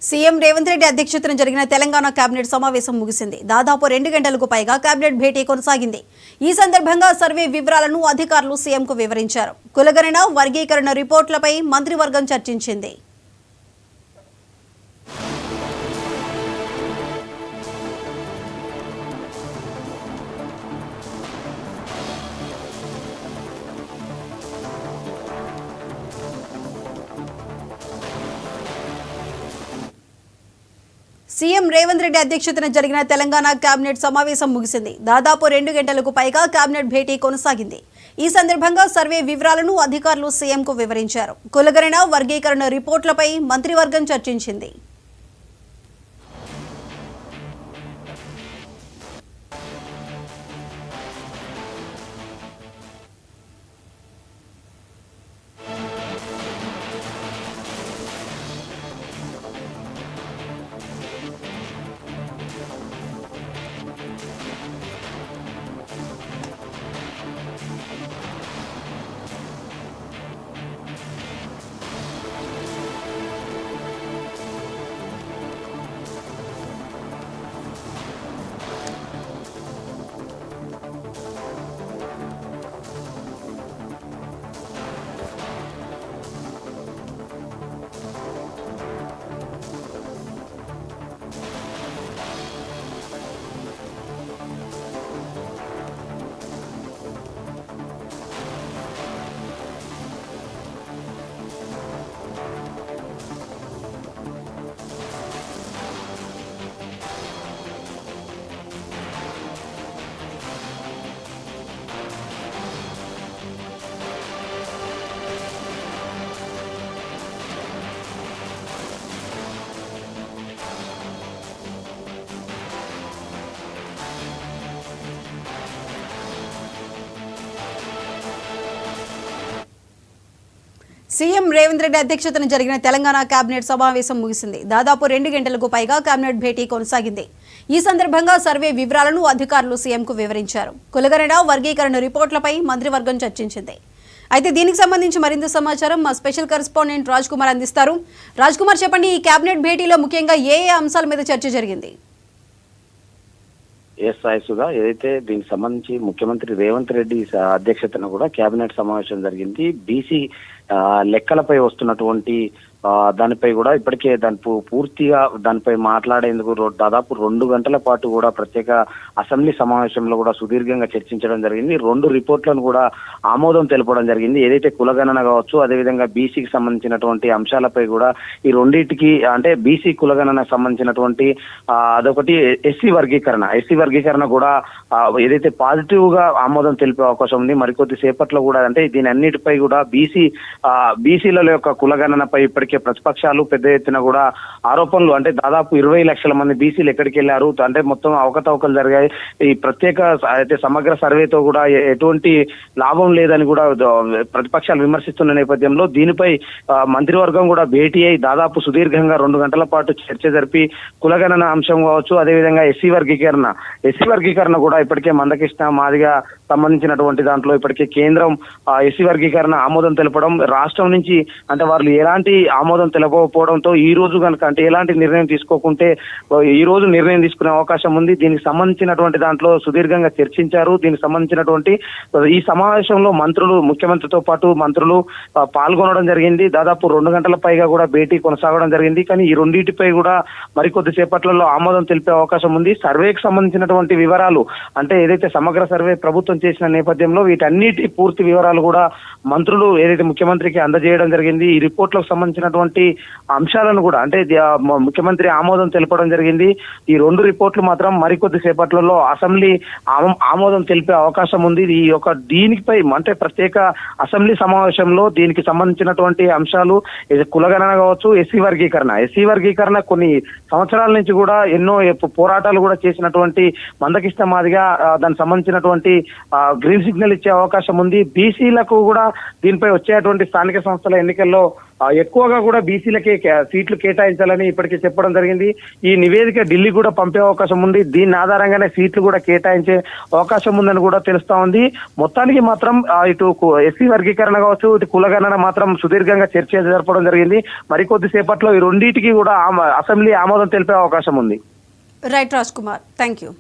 CM Revanth Reddy అధ్యక్షతన జరిగిన Telangana cabinet సమావేశం ముగిసింది. దాదాపు 2 గంటలకు పైగా కేబినెట్ భేటీ కొనసాగింది. ఈ సందర్భంగా సర్వే వివరాలను అధికారులు సీఎంకు వివరించారు. కులగణన, వర్గీకరణ రిపోర్టులపై మంత్రివర్గం చర్చించింది. సీఎం రేవంత్ రెడ్డి అధ్యక్షతన జరిగిన తెలంగాణ కేబినెట్ సమావేశం ముగిసింది. దాదాపు 2 గంటలకు పైగా కేబినెట్ భేటీ కొనసాగింది. ఈ సందర్భంగా సర్వే వివరాలను అధికారులు సీఎంకు వివరించారు. కులగణన, వర్గీకరణ రిపోర్టులపై మంత్రివర్గం చర్చించింది. సీఎం రేవంత్ రెడ్డి అధ్యక్షతన జరిగిన తెలంగాణ కేబినెట్ సమావేశం ముగిసింది. దాదాపు 2 గంటలకు పైగా కేబినెట్ భేటీ కొనసాగింది. ఈ సందర్భంగా సర్వే వివరాలను అధికారులు సీఎంకు వివరించారు. కులగణన, వర్గీకరణ రిపోర్టులపై మంత్రివర్గం చర్చించింది. అయితే దీనికి సంబంధించి మరింత సమాచారం మా స్పెషల్ కరెస్పాండెంట్ రాజ్ కుమార్ అందిస్తారు. రాజ్ కుమార్, చెప్పండి, ఈ కేబినెట్ భేటీలో ముఖ్యంగా ఏ అంశాల మీద చర్చ జరిగింది? సాయసుగా ఏదైతే దీనికి సంబంధించి ముఖ్యమంత్రి రేవంత్ రెడ్డి అధ్యక్షతన కూడా కేబినెట్ సమావేశం జరిగింది. బీసీ లెక్కలపై వస్తున్నటువంటి దానిపై కూడా ఇప్పటికే పూర్తిగా దానిపై మాట్లాడేందుకు దాదాపు 2 గంటల పాటు కూడా ప్రత్యేక అసెంబ్లీ సమావేశంలో కూడా సుదీర్ఘంగా చర్చించడం జరిగింది. 2 రిపోర్ట్లను కూడా ఆమోదం తెలపడం జరిగింది. ఏదైతే కులగణన కావచ్చు, అదేవిధంగా బీసీకి సంబంధించినటువంటి అంశాలపై కూడా ఈ రెండింటికి అంటే బీసీ కులగణనకు సంబంధించినటువంటి అదొకటి ఎస్సీ వర్గీకరణ కూడా ఏదైతే పాజిటివ్ గా ఆమోదం తెలిపే అవకాశం ఉంది. మరికొద్ది సేపట్లో కూడా అంటే దీని అన్నిటిపై కూడా బీసీల యొక్క కులగణనపై ఇప్పటికే ప్రతిపక్షాలు పెద్ద ఎత్తున కూడా ఆరోపణలు అంటే దాదాపు 20 లక్షల మంది బీసీలు ఎక్కడికి వెళ్లారు, అంటే మొత్తం అవకతవకలు జరిగాయి, ఈ ప్రత్యేక అయితే సమగ్ర సర్వేతో కూడా ఎటువంటి లాభం లేదని కూడా ప్రతిపక్షాలు విమర్శిస్తున్న నేపథ్యంలో దీనిపై మంత్రివర్గం కూడా భేటీ అయి దాదాపు సుదీర్ఘంగా 2 గంటల పాటు చర్చ జరిపి కులగణన అంశం కావచ్చు, అదేవిధంగా ఎస్సీ వర్గీకరణ కూడా ఇప్పటికే మందకృష్ణ మాదిగా సంబంధించినటువంటి దాంట్లో ఇప్పటికే కేంద్రం ఎస్సీ వర్గీకరణ ఆమోదం తెలపడం, రాష్ట్రం నుంచి అంటే వాళ్ళు ఎలాంటి ఆమోదం తెలపకపోవడంతో ఈ రోజు కనుక అంటే ఎలాంటి నిర్ణయం తీసుకోకుంటే ఈ రోజు నిర్ణయం తీసుకునే అవకాశం ఉంది. దీనికి సంబంధించినటువంటి దాంట్లో సుదీర్ఘంగా చర్చించారు. దీనికి సంబంధించినటువంటి ఈ సమావేశంలో ముఖ్యమంత్రితో పాటు మంత్రులు పాల్గొనడం జరిగింది. దాదాపు 2 గంటల పైగా కూడా భేటీ కొనసాగడం జరిగింది. కానీ ఈ రెండింటిపై కూడా మరికొద్ది సేపట్లలో ఆమోదం తెలిపే అవకాశం ఉంది. సర్వేకి సంబంధించినటువంటి వివరాలు అంటే ఏదైతే సమగ్ర సర్వే ప్రభుత్వం చేసిన నేపథ్యంలో వీటన్నిటి పూర్తి వివరాలు కూడా మంత్రులు ఏదైతే ముఖ్యమంత్రికి అందజేయడం జరిగింది. ఈ రిపోర్ట్లకు సంబంధించినటువంటి అంశాలను కూడా అంటే ముఖ్యమంత్రి ఆమోదం తెలపడం జరిగింది. ఈ 2 రిపోర్ట్లు మాత్రం మరికొద్ది సేపట్లలో అసెంబ్లీ ఆమోదం తెలిపే అవకాశం ఉంది. దీనిపై అంటే ప్రత్యేక అసెంబ్లీ సమావేశంలో దీనికి సంబంధించినటువంటి అంశాలు కులగణన కావచ్చు, ఎస్సీ వర్గీకరణ కొన్ని సంవత్సరాల నుంచి కూడా ఎన్నో పోరాటాలు కూడా చేసినటువంటి మందకృష్ణ మాదిగా దానికి సంబంధించినటువంటి గ్రీన్ సిగ్నల్ ఇచ్చే అవకాశం ఉంది. బీసీలకు కూడా దీనిపై వచ్చేటువంటి స్థానిక సంస్థల ఎన్నికల్లో ఎక్కువగా కూడా బీసీలకే సీట్లు కేటాయించాలని ఇప్పటికే చెప్పడం జరిగింది. ఈ నివేదిక ఢిల్లీ కూడా పంపే అవకాశం ఉంది. దీని ఆధారంగానే సీట్లు కూడా కేటాయించే అవకాశం ఉందని కూడా తెలుస్తా ఉంది. మొత్తానికి మాత్రం ఇటు ఎస్సీ వర్గీకరణ కావచ్చు, ఇటు కులగణన మాత్రం సుదీర్ఘంగా చర్చ జరపడం జరిగింది. మరికొద్ది సేపట్లో ఈ రెండింటికి కూడా అసెంబ్లీ ఆమోదం తెలిపే అవకాశం ఉంది. Right Raj Kumar, thank you.